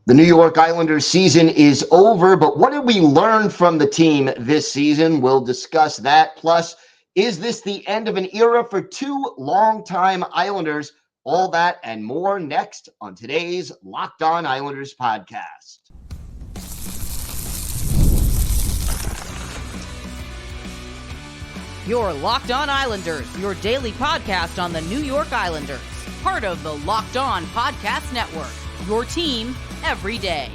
The New York Islanders season is over, but what did we learn from the team this season? We'll discuss that. Plus, is this the end of an era for two longtime Islanders? All that and more next on today's Locked On Islanders podcast. Your Locked On Islanders, your daily podcast on the New York Islanders. Part of the Locked On Podcast Network, your team every day.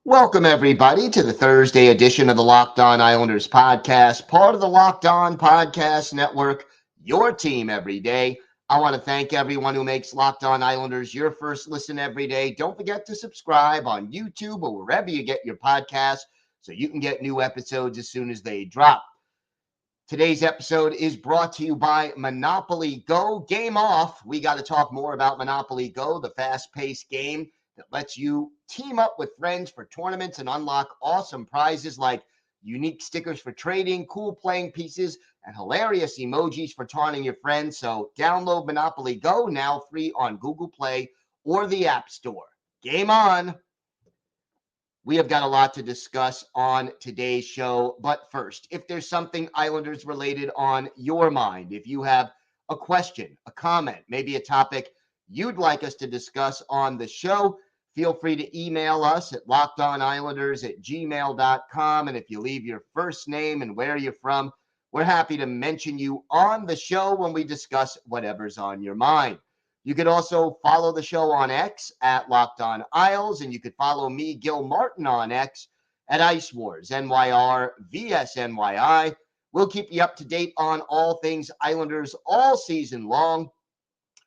Welcome, everybody, to the Thursday edition of the Locked On Islanders podcast, part of the Locked On Podcast Network, your team every day. I want to thank everyone who makes Locked On Islanders your first listen every day. Don't forget to subscribe on YouTube or wherever you get your podcasts so you can get new episodes as soon as they drop. Today's episode is brought to you by Monopoly Go. Game off. We got to talk more about Monopoly Go, the fast-paced game that lets you team up with friends for tournaments and unlock awesome prizes like unique stickers for trading, cool playing pieces, and hilarious emojis for taunting your friends. So download Monopoly Go, now free on Google Play or the App Store. Game on. We have got a lot to discuss on today's show. But first, if there's something Islanders related on your mind, if you have a question, a comment, maybe a topic you'd like us to discuss on the show, feel free to email us at lockedonislanders@gmail.com. And if you leave your first name and where you're from, we're happy to mention you on the show when we discuss whatever's on your mind. You could also follow the show on X at Locked On Isles, and you could follow me, Gil Martin, on X at Ice Wars, NYR, VSNYI. We'll keep you up to date on all things Islanders all season long,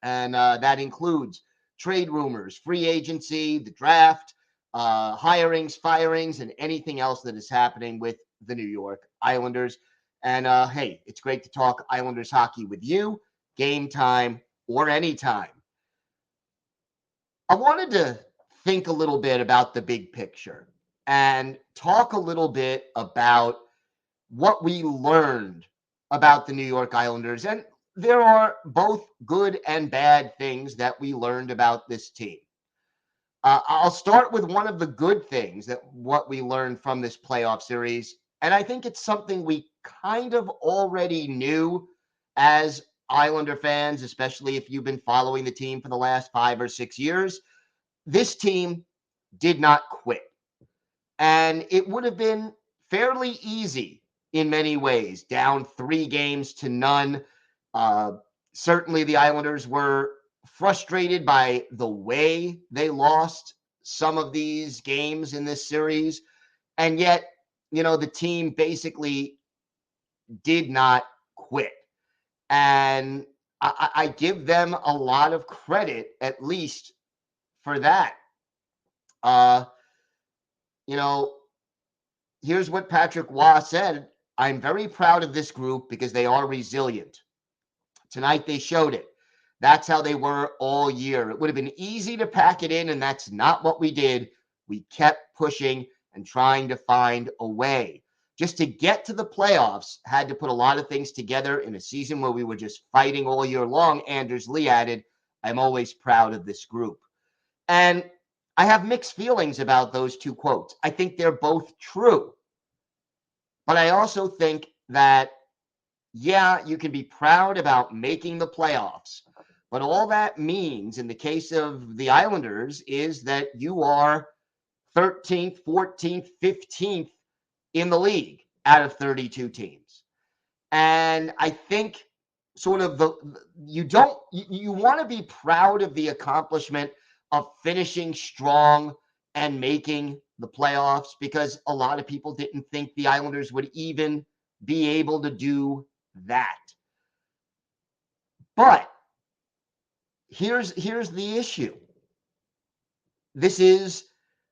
and that includes trade rumors, free agency, the draft, hirings, firings, and anything else that is happening with the New York Islanders. And hey, it's great to talk Islanders hockey with you, game time or anytime. I wanted to think a little bit about the big picture and talk a little bit about what we learned about the New York Islanders. And there are both good and bad things that we learned about this team. I'll start with one of the good things that what we learned from this playoff series. And I think it's something we kind of already knew as Islander fans, especially if you've been following the team for the last 5 or 6 years. This team did not quit. And it would have been fairly easy in many ways, down 3 games to none. Certainly the Islanders were frustrated by the way they lost some of these games in this series. And yet, the team basically did not quit. And I give them a lot of credit, at least for that. Here's what Patrick Waugh said. I'm very proud of this group because they are resilient. Tonight they showed it. That's how they were all year. It would have been easy to pack it in, and that's not what we did. We kept pushing and trying to find a way. Just to get to the playoffs, had to put a lot of things together in a season where we were just fighting all year long. Anders Lee added, I'm always proud of this group. And I have mixed feelings about those two quotes. I think they're both true. But I also think that, yeah, you can be proud about making the playoffs. But all that means in the case of the Islanders is that you are 13th, 14th, 15th in the league out of 32 teams. And I think sort of you want to be proud of the accomplishment of finishing strong and making the playoffs, because a lot of people didn't think the Islanders would even be able to do that. But here's the issue. This is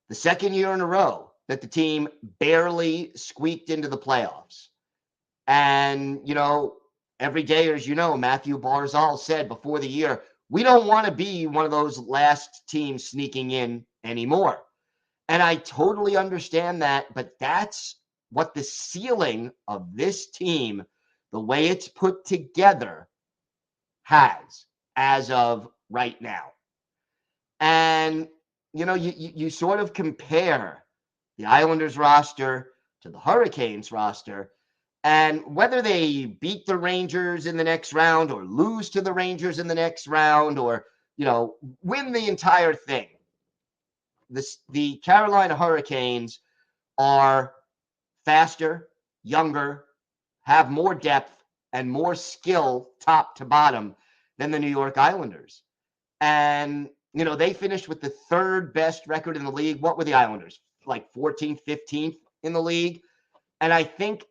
the second year in a row that the team barely squeaked into the playoffs. And, every day, as you know, Matthew Barzal said before the year, we don't want to be one of those last teams sneaking in anymore. And I totally understand that, but that's what the ceiling of this team, the way it's put together, has as of right now. And you sort of compare the Islanders roster to the Hurricanes roster, and whether they beat the Rangers in the next round or lose to the Rangers in the next round or, win the entire thing. The Carolina Hurricanes are faster, younger, have more depth and more skill top to bottom than the New York Islanders. And, they finished with the third best record in the league. What were the Islanders? Like 14th, 15th in the league. And I think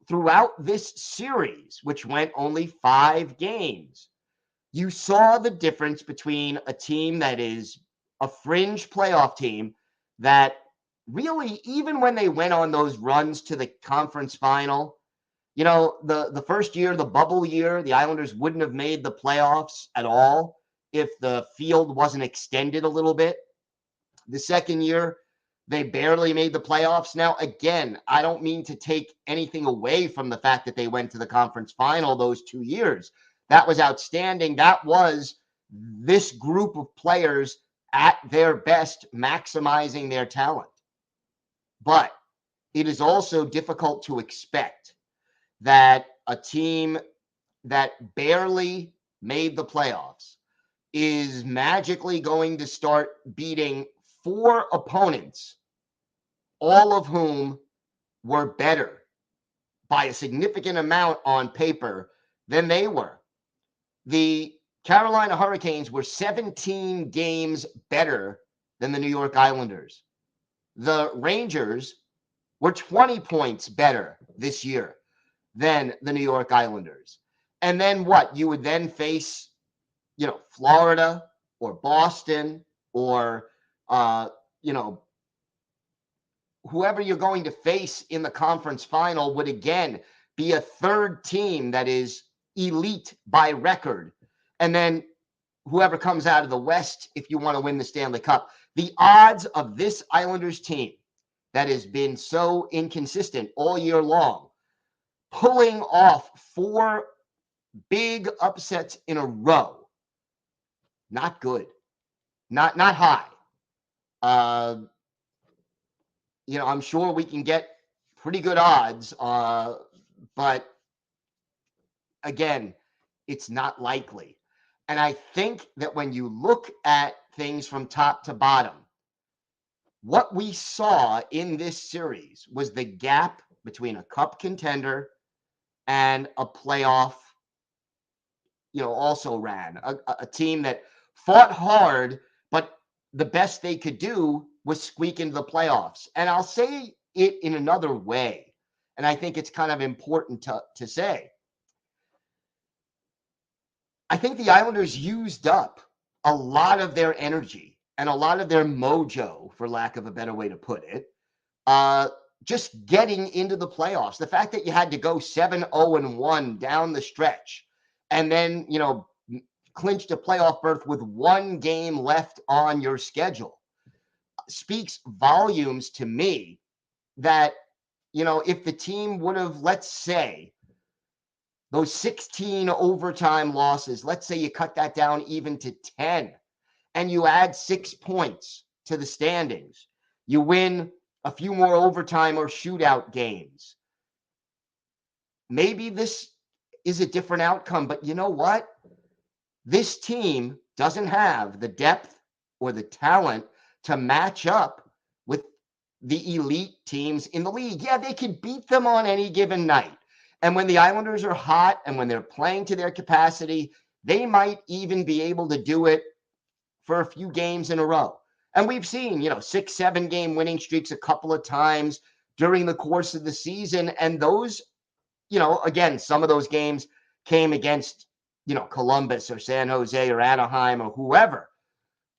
throughout this series, which went only 5 games, you saw the difference between a team that is a fringe playoff team that really, even when they went on those runs to the conference final, the first year, the bubble year, the Islanders wouldn't have made the playoffs at all if the field wasn't extended a little bit. The second year, they barely made the playoffs. Now, again, I don't mean to take anything away from the fact that they went to the conference final those 2 years. That was outstanding. That was this group of players at their best, maximizing their talent. But it is also difficult to expect that a team that barely made the playoffs is magically going to start beating 4 opponents, all of whom were better by a significant amount on paper than they were. The Carolina Hurricanes were 17 games better than the New York Islanders. The Rangers were 20 points better this year than the New York Islanders. And then what? You would then face, Florida or Boston or, whoever you're going to face in the conference final would again be a third team that is elite by record. And then whoever comes out of the West, if you want to win the Stanley Cup, the odds of this Islanders team that has been so inconsistent all year long, pulling off 4 big upsets in a row, not good, not high. I'm sure we can get pretty good odds, but again, it's not likely. And I think that when you look at things from top to bottom, what we saw in this series was the gap between a cup contender and a playoff, also ran. A team that fought hard, but the best they could do was squeak into the playoffs. And I'll say it in another way, and I think it's kind of important to say. I think the Islanders used up a lot of their energy and a lot of their mojo, for lack of a better way to put it, just getting into the playoffs. The fact that you had to go 7-0-1 down the stretch and then, clinched a playoff berth with 1 game left on your schedule speaks volumes to me that, if the team would have, let's say, those 16 overtime losses, let's say you cut that down even to 10 and you add 6 points to the standings, you win a few more overtime or shootout games. Maybe this is a different outcome, but you know what? This team doesn't have the depth or the talent to match up with the elite teams in the league. Yeah, they could beat them on any given night. And when the Islanders are hot and when they're playing to their capacity, they might even be able to do it for a few games in a row. And we've seen, 6-7 game winning streaks a couple of times during the course of the season. And those, again, some of those games came against, Columbus or San Jose or Anaheim or whoever.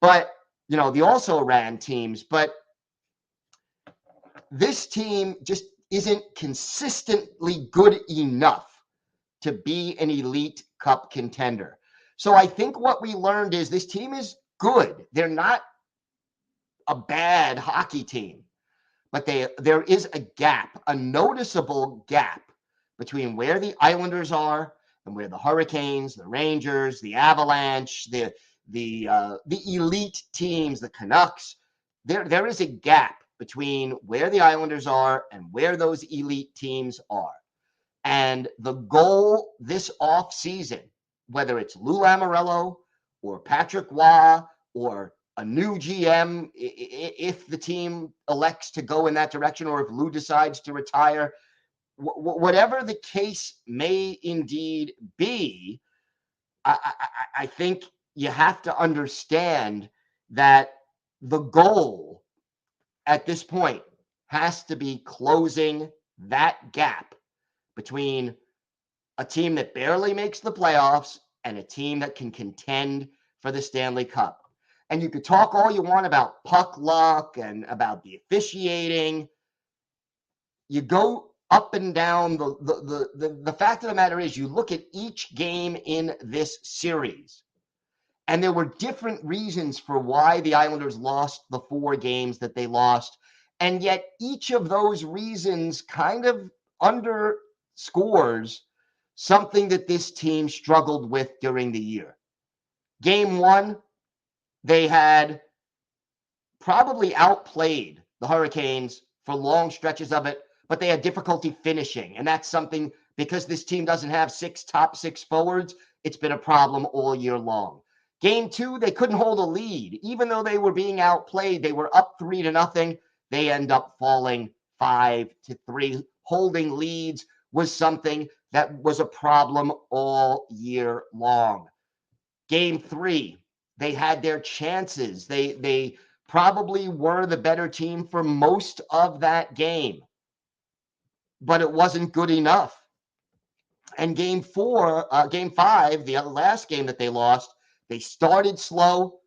But, they also ran teams. But this team just isn't consistently good enough to be an elite cup contender. So I think what we learned is this team is good. They're not a bad hockey team, but there is a gap, a noticeable gap between where the Islanders are and where the Hurricanes, the Rangers, the Avalanche, the elite teams, the Canucks, there is a gap between where the Islanders are and where those elite teams are. And the goal this offseason, whether it's Lou Lamoriello or Patrick Roy or a new GM, if the team elects to go in that direction, or if Lou decides to retire, whatever the case may indeed be, I think you have to understand that the goal at this point has to be closing that gap between a team that barely makes the playoffs and a team that can contend for the Stanley Cup. And you could talk all you want about puck luck and about the officiating. You go up and down. The fact of the matter is, you look at each game in this series, and there were different reasons for why the Islanders lost the 4 games that they lost. And yet each of those reasons kind of underscores something that this team struggled with during the year. Game 1, they had probably outplayed the Hurricanes for long stretches of it, but they had difficulty finishing. And that's something, because this team doesn't have top six forwards, it's been a problem all year long. Game 2, they couldn't hold a lead. Even though they were being outplayed, they were up 3-0. They end up falling 5-3. Holding leads was something that was a problem all year long. Game 3, they had their chances. They probably were the better team for most of that game, but it wasn't good enough. And game 5, the last game that they lost, they started slow,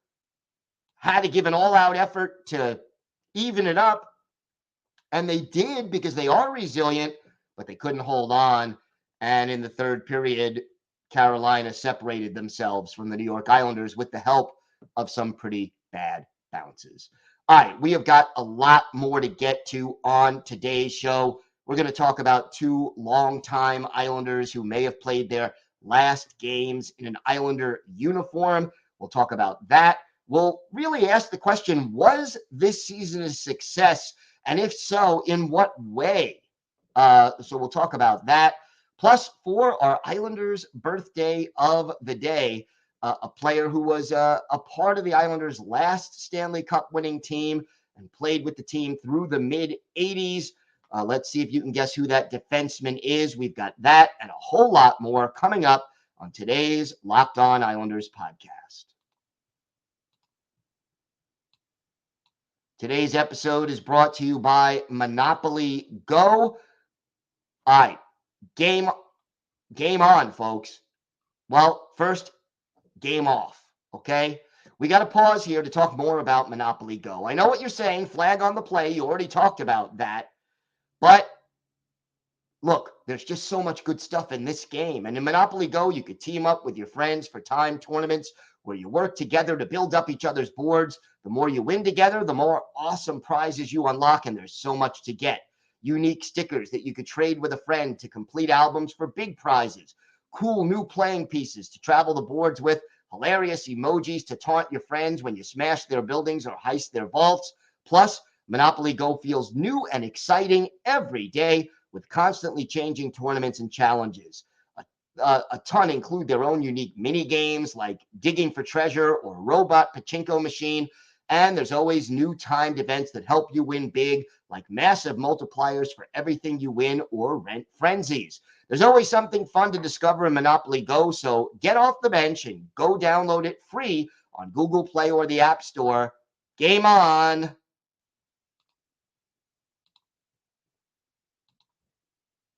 had to give an all-out effort to even it up, and they did, because they are resilient, but they couldn't hold on. And in the third period, Carolina separated themselves from the New York Islanders with the help of some pretty bad bounces. All right, we have got a lot more to get to on today's show. We're going to talk about 2 longtime Islanders who may have played their last games in an Islander uniform. We'll talk about that. We'll really ask the question, was this season a success? And if so, in what way? So we'll talk about that. Plus, for our Islanders birthday of the day, a player who was a part of the Islanders' last Stanley Cup winning team and played with the team through the mid-'80s. Let's see if you can guess who that defenseman is. We've got that and a whole lot more coming up on today's Locked On Islanders podcast. Today's episode is brought to you by Monopoly Go. All right, game on, folks. Well, first, game off, okay? We got to pause here to talk more about Monopoly Go. I know what you're saying, flag on the play. You already talked about that. But look, there's just so much good stuff in this game. And in Monopoly Go, you could team up with your friends for time tournaments where you work together to build up each other's boards. The more you win together, the more awesome prizes you unlock, and there's so much to get. Unique stickers that you could trade with a friend to complete albums for big prizes. Cool new playing pieces to travel the boards with. Hilarious emojis to taunt your friends when you smash their buildings or heist their vaults. Plus, Monopoly Go feels new and exciting every day with constantly changing tournaments and challenges. A ton include their own unique mini games like digging for treasure or robot pachinko machine. And there's always new timed events that help you win big, like massive multipliers for everything you win or rent frenzies. There's always something fun to discover in Monopoly Go, so get off the bench and go download it free on Google Play or the App Store. Game on!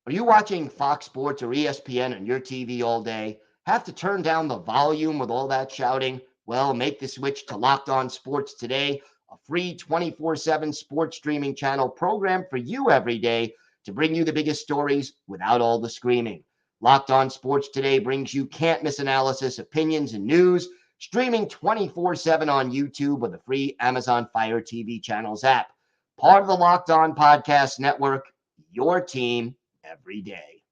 Are you watching Fox Sports or ESPN on your TV all day? Have to turn down the volume with all that shouting? Well, make the switch to Locked On Sports Today, a free 24/7 sports streaming channel programmed for you every day to bring you the biggest stories without all the screaming. Locked On Sports Today brings you can't-miss analysis, opinions, and news, streaming 24/7 on YouTube with a free Amazon Fire TV channels app. Part of the Locked On Podcast Network, your team every day.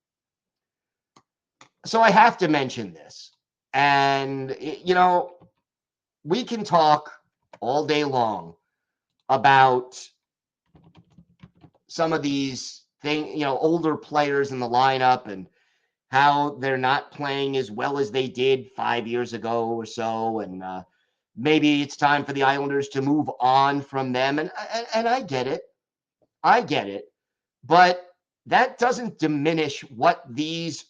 So I have to mention this. And, we can talk all day long about some of these older players in the lineup and how they're not playing as well as they did 5 years ago or so. And maybe it's time for the Islanders to move on from them. And I get it. I get it. But that doesn't diminish what these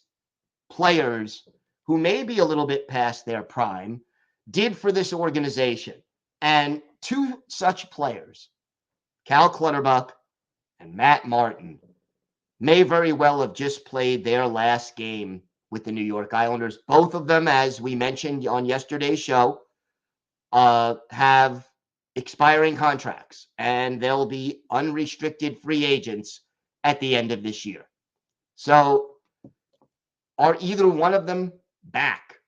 players who may be a little bit past their prime did for this organization. And two such players, Cal Clutterbuck and Matt Martin, may very well have just played their last game with the New York Islanders. Both of them, as we mentioned on yesterday's show, have expiring contracts, and they'll be unrestricted free agents at the end of this year. So are either one of them back?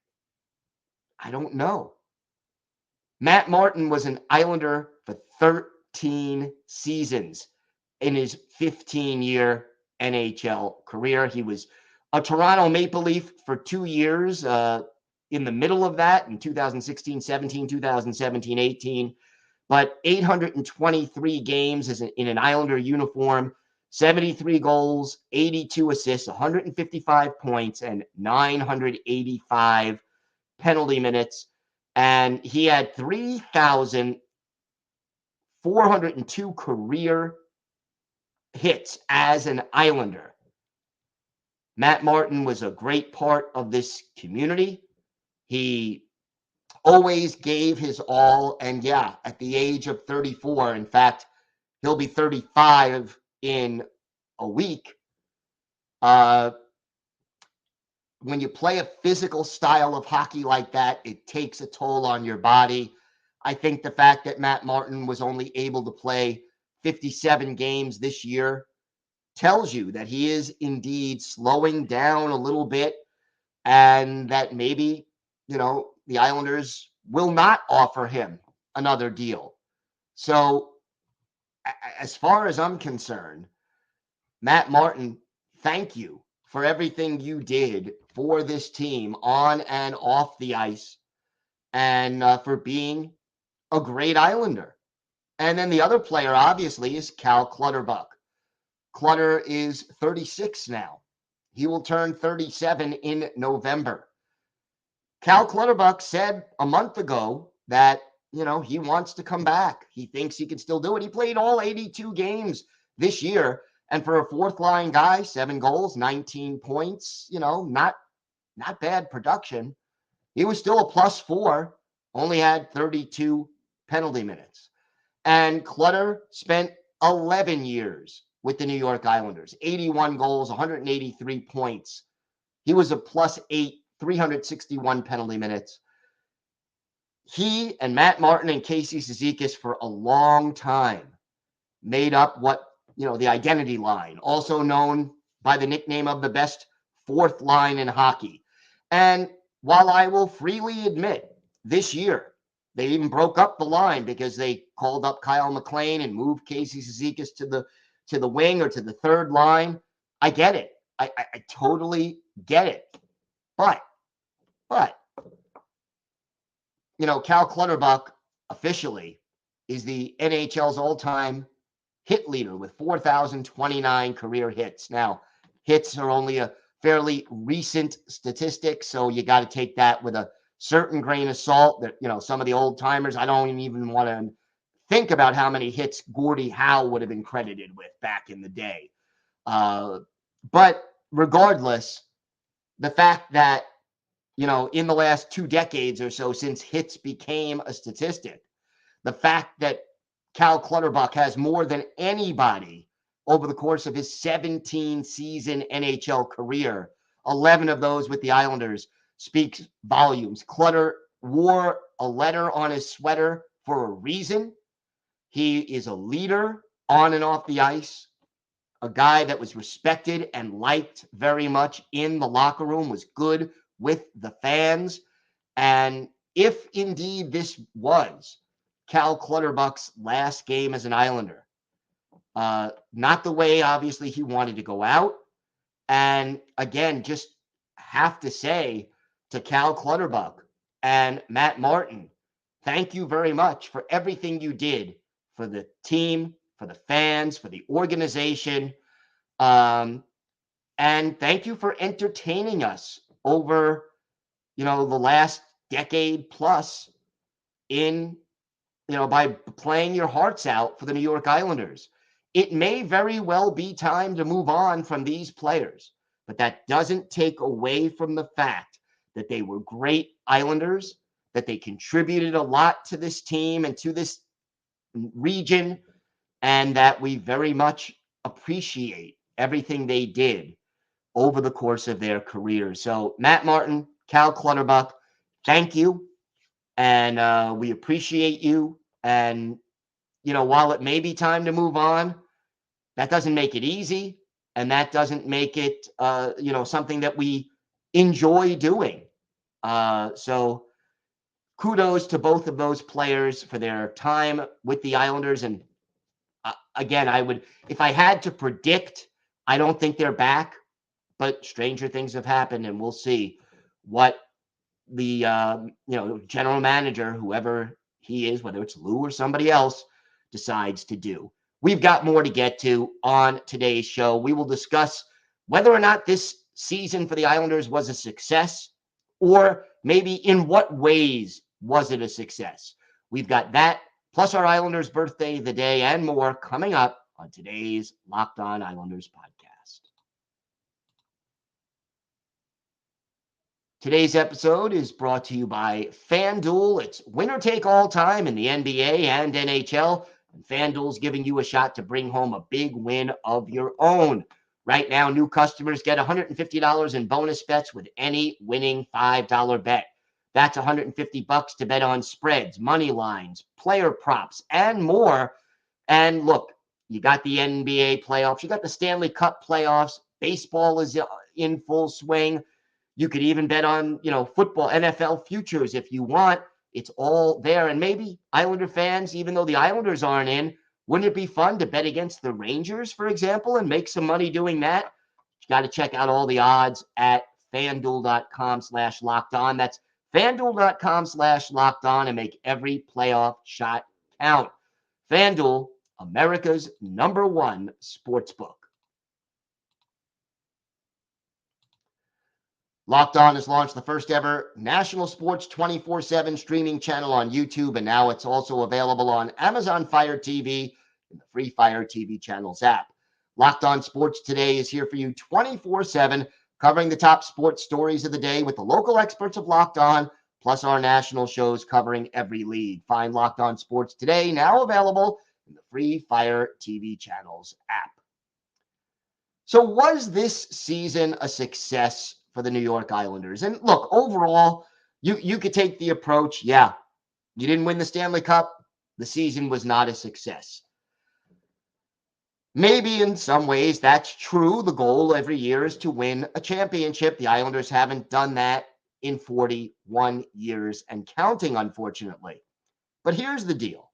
I don't know. Matt Martin was an Islander for 13 seasons in his 15-year NHL career. He was a Toronto Maple Leaf for 2 years in the middle of that in 2016-17, 2017-18, but 823 games in an Islander uniform, 73 goals, 82 assists, 155 points, and 985 penalty minutes. And he had 3,402 career hits as an Islander. Matt Martin was a great part of this community. He always gave his all. And yeah, at the age of 34, in fact, he'll be 35 in a week. When you play a physical style of hockey like that, it takes a toll on your body. I think the fact that Matt Martin was only able to play 57 games this year tells you that he is indeed slowing down a little bit, and that maybe, the Islanders will not offer him another deal. So as far as I'm concerned, Matt Martin, thank you for everything you did for this team on and off the ice, and for being a great Islander. And then the other player, obviously, is Cal Clutterbuck. Clutter is 36 now. He will turn 37 in November. Cal Clutterbuck said a month ago that, he wants to come back. He thinks he can still do it. He played all 82 games this year. And for a fourth line guy, 7 goals, 19 points, not bad production. He was still a +4, only had 32 penalty minutes. And Clutter spent 11 years with the New York Islanders, 81 goals, 183 points. He was a +8, 361 penalty minutes. He and Matt Martin and Casey Cizikas for a long time made up what, the identity line, also known by the nickname of the best fourth line in hockey. And while I will freely admit, this year, they even broke up the line because they called up Kyle McLean and moved Casey Cizikas to the wing or to the third line. I get it. I totally get it. But Cal Clutterbuck officially is the NHL's all-time hit leader with 4,029 career hits. Now, hits are only a fairly recent statistic, so you got to take that with a certain grain of salt. That some of the old timers, I don't even want to think about how many hits Gordie Howe would have been credited with back in the day. But regardless, the fact that in the last 2 decades or so, since hits became a statistic, the fact that Cal Clutterbuck has more than anybody over the course of his 17-season NHL career, 11 of those with the Islanders, speaks volumes. Clutter wore a letter on his sweater for a reason. He is a leader on and off the ice, a guy that was respected and liked very much in the locker room, was good with the fans. And if indeed this was Cal Clutterbuck's last game as an Islander, not the way, obviously, he wanted to go out. And again, just have to say to Cal Clutterbuck and Matt Martin, thank you very much for everything you did for the team, for the fans, for the organization. And thank you for entertaining us over, the last decade plus in, by playing your hearts out for the New York Islanders. It may very well be time to move on from these players, but that doesn't take away from the fact that they were great Islanders, that they contributed a lot to this team and to this region, and that we very much appreciate everything they did over the course of their career. So, Matt Martin, Cal Clutterbuck, thank you. And we appreciate you. And, while it may be time to move on, that doesn't make it easy. And that doesn't make it, something that we enjoy doing. So kudos to both of those players for their time with the Islanders. And again, if I had to predict, I don't think they're back, but stranger things have happened, and we'll see what the general manager, whoever he is, whether it's Lou or somebody else, decides to do. We've got more to get to on today's show. We will discuss whether or not this season for the Islanders was a success, or maybe in what ways was it a success. We've got that, plus our Islanders birthday of the day and more coming up on today's Locked On Islanders podcast. Today's episode is brought to you by FanDuel. It's winner take all time in the NBA and NHL, and FanDuel's giving you a shot to bring home a big win of your own. Right now, new customers get $150 in bonus bets with any winning $5 bet. That's $150 to bet on spreads, money lines, player props, and more. And look, you got the NBA playoffs, you got the Stanley Cup playoffs, baseball is in full swing. You could even bet on, football, NFL futures if you want. It's all there. And maybe Islander fans, even though the Islanders aren't in, wouldn't it be fun to bet against the Rangers, for example, and make some money doing that? You got to check out all the odds at FanDuel.com/lockedon. That's FanDuel.com/lockedon, and make every playoff shot count. FanDuel, America's #1 sportsbook. Locked On has launched the first ever national sports 24/7 streaming channel on YouTube, and now it's also available on Amazon Fire TV and the free Fire TV channels app. Locked On Sports Today is here for you 24/7, covering the top sports stories of the day with the local experts of Locked On, plus our national shows covering every league. Find Locked On Sports Today, now available in the free Fire TV channels app. So was this season a success for the New York Islanders? And look, overall, you could take the approach, yeah, you didn't win the Stanley Cup. The season was not a success. Maybe in some ways that's true. The goal every year is to win a championship. The Islanders haven't done that in 41 years and counting, unfortunately. But here's the deal.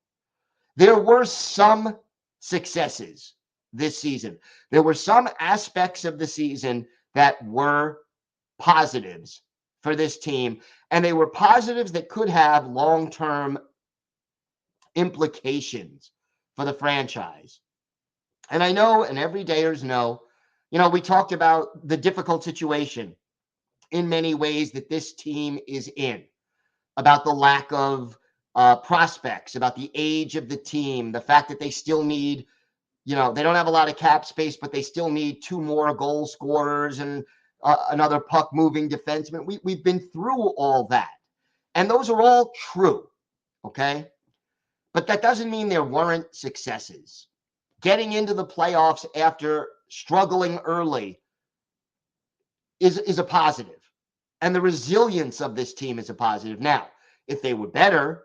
There were some successes this season. There were some aspects of the season that were positives for this team, and they were positives that could have long-term implications for the franchise. And I know, and everydayers know, we talked about the difficult situation in many ways that this team is in, about the lack of prospects, about the age of the team, the fact that they still need, they don't have a lot of cap space, but they still need 2 more goal scorers and another puck-moving defenseman. We've been through all that. And those are all true, okay? But that doesn't mean there weren't successes. Getting into the playoffs after struggling early is a positive. And the resilience of this team is a positive. Now, if they were better,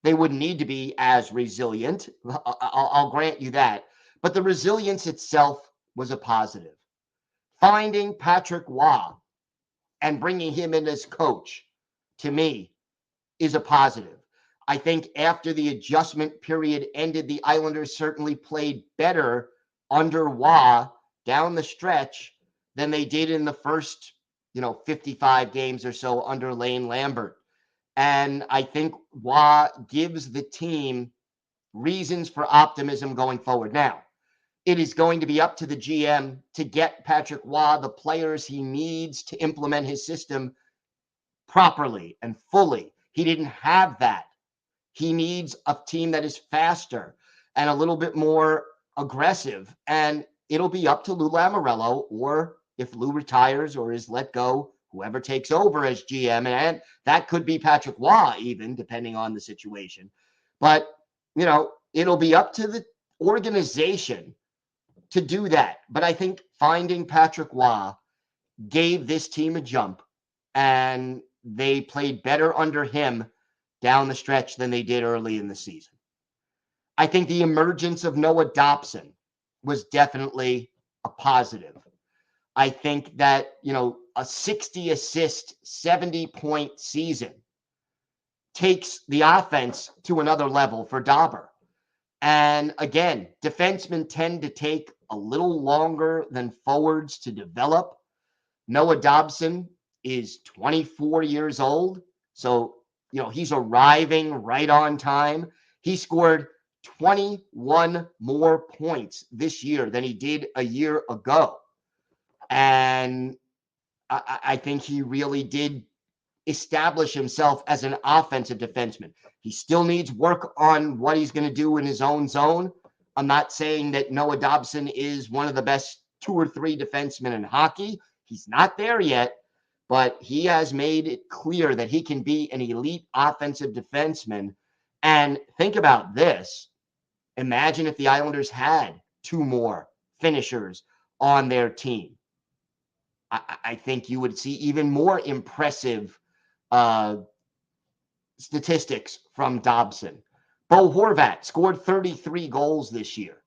they wouldn't need to be as resilient. I'll grant you that. But the resilience itself was a positive. Finding Patrick Roy and bringing him in as coach, to me, is a positive. I think after the adjustment period ended, the Islanders certainly played better under Roy down the stretch than they did in the first, 55 games or so under Lane Lambert. And I think Roy gives the team reasons for optimism going forward. Now, it is going to be up to the GM to get Patrick Waugh the players he needs to implement his system properly and fully. He didn't have that. He needs a team that is faster and a little bit more aggressive. And it'll be up to Lou Lamoriello, or if Lou retires or is let go, whoever takes over as GM. And that could be Patrick Waugh, even, depending on the situation. But, it'll be up to the organization to do that. But I think finding Patrick Waugh gave this team a jump, and they played better under him down the stretch than they did early in the season. I think the emergence of Noah Dobson was definitely a positive. I think that, a 60 assist, 70-point season takes the offense to another level for Dauber. And again, defensemen tend to take a little longer than forwards to develop. Noah Dobson is 24 years old. So, he's arriving right on time. He scored 21 more points this year than he did a year ago. And I think he really did establish himself as an offensive defenseman. He still needs work on what he's going to do in his own zone. I'm not saying that Noah Dobson is one of the best 2 or 3 defensemen in hockey. He's not there yet, but he has made it clear that he can be an elite offensive defenseman. And think about this. Imagine if the Islanders had 2 more finishers on their team. I think you would see even more impressive statistics from Dobson. Bo Horvat scored 33 goals this year,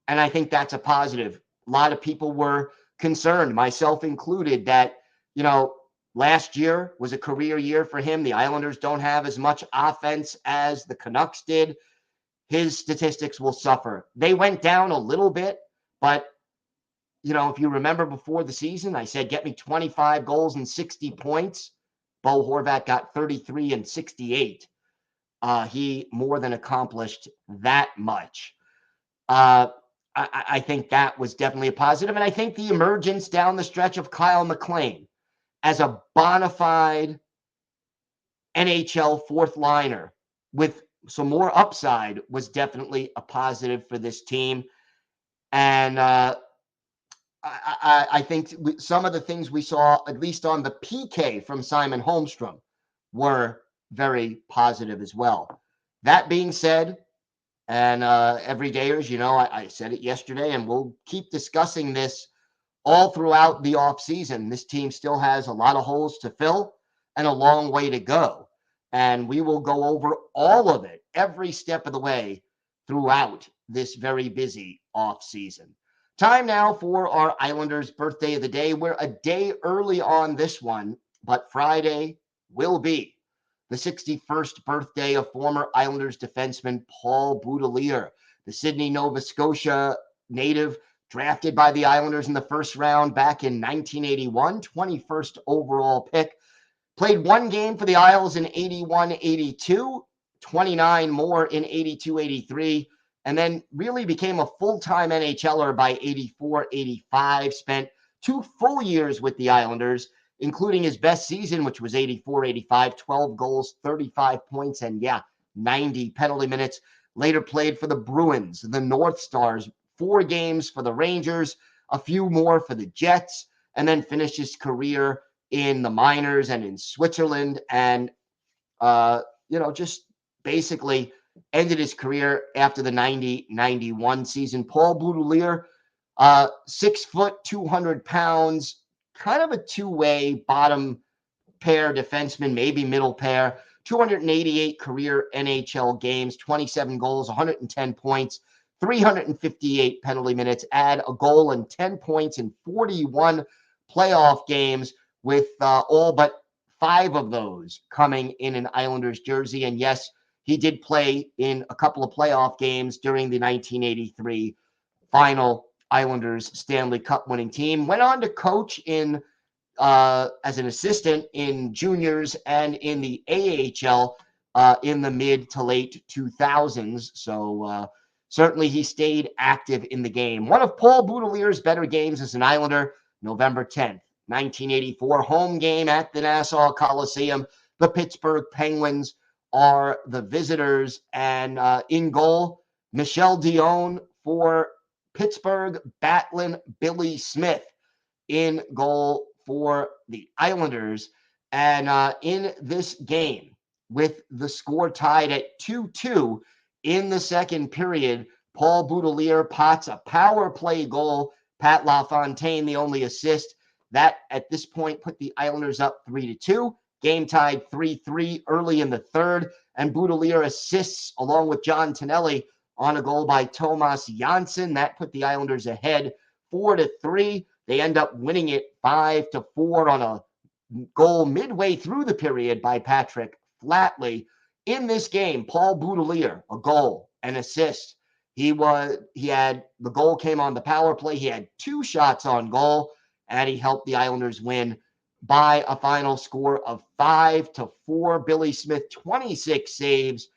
and I think that's a positive. A lot of people were concerned, myself included, that, last year was a career year for him. The Islanders don't have as much offense as the Canucks did. His statistics will suffer. They went down a little bit, but, if you remember before the season, I said, get me 25 goals and 60 points. Bo Horvat got 33 and 68. He more than accomplished that much. I think that was definitely a positive. And I think the emergence down the stretch of Kyle McLean as a bona fide NHL fourth liner with some more upside was definitely a positive for this team. And I think some of the things we saw, at least on the PK from Simon Holmstrom, were very positive as well. That being said, and everydayers, I said it yesterday, and we'll keep discussing this all throughout the offseason. This team still has a lot of holes to fill and a long way to go. And we will go over all of it every step of the way throughout this very busy offseason. Time now for our Islanders birthday of the day. We're a day early on this one, but Friday will be the 61st birthday of former Islanders defenseman Paul Bleier, the Sydney, Nova Scotia native, drafted by the Islanders in the first round back in 1981, 21st overall pick. Played 1 game for the Isles in 81-82, 29 more in 82-83, and then really became a full-time NHLer by 84-85, spent 2 full years with the Islanders, including his best season, which was 84-85, 12 goals, 35 points, and 90 penalty minutes. Later played for the Bruins, the North Stars, 4 games for the Rangers, a few more for the Jets, and then finished his career in the minors and in Switzerland, and just basically ended his career after the 90-91 season. Paul Bleier, 6 foot, 200 pounds, kind of a two-way bottom pair defenseman, maybe middle pair, 288 career NHL games, 27 goals, 110 points, 358 penalty minutes, add a goal and 10 points in 41 playoff games, with all but 5 of those coming in an Islanders jersey. And yes, he did play in a couple of playoff games during the 1983 final Islanders Stanley Cup winning team. Went on to coach in as an assistant in juniors and in the AHL in the mid to late 2000s. So certainly he stayed active in the game. One of Paul Boutilier's better games as an Islander, November 10th, 1984, home game at the Nassau Coliseum. The Pittsburgh Penguins are the visitors, and in goal, Michel Dion for Pittsburgh, battling Billy Smith in goal for the Islanders. And in this game, with the score tied at 2-2 in the second period, Paul Boutilier pots a power play goal. Pat LaFontaine, the only assist. That, at this point, put the Islanders up 3-2. Game tied 3-3 early in the third. And Boutilier assists, along with John Tonelli, on a goal by Tomas Janssen. That put the Islanders ahead 4-3. They end up winning it 5-4 on a goal midway through the period by Patrick Flatley. In this game, Paul Boutilier, a goal, an assist. The goal came on the power play. He had 2 shots on goal, and he helped the Islanders win by a final score of 5-4. Billy Smith, 26 saves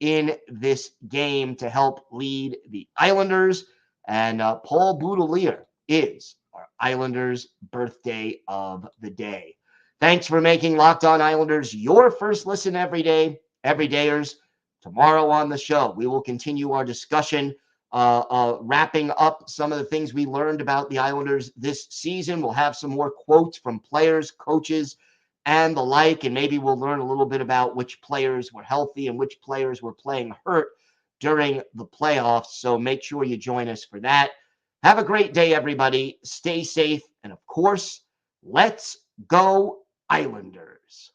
in this game to help lead the Islanders. And Paul Boutilier is our Islanders' birthday of the day. Thanks for making Locked On Islanders your first listen every day, everydayers. Tomorrow on the show, we will continue our discussion, wrapping up some of the things we learned about the Islanders this season. We'll have some more quotes from players, coaches, and the like, and maybe we'll learn a little bit about which players were healthy and which players were playing hurt during the playoffs. So make sure you join us for that. Have a great day, everybody. Stay safe. And of course, let's go Islanders.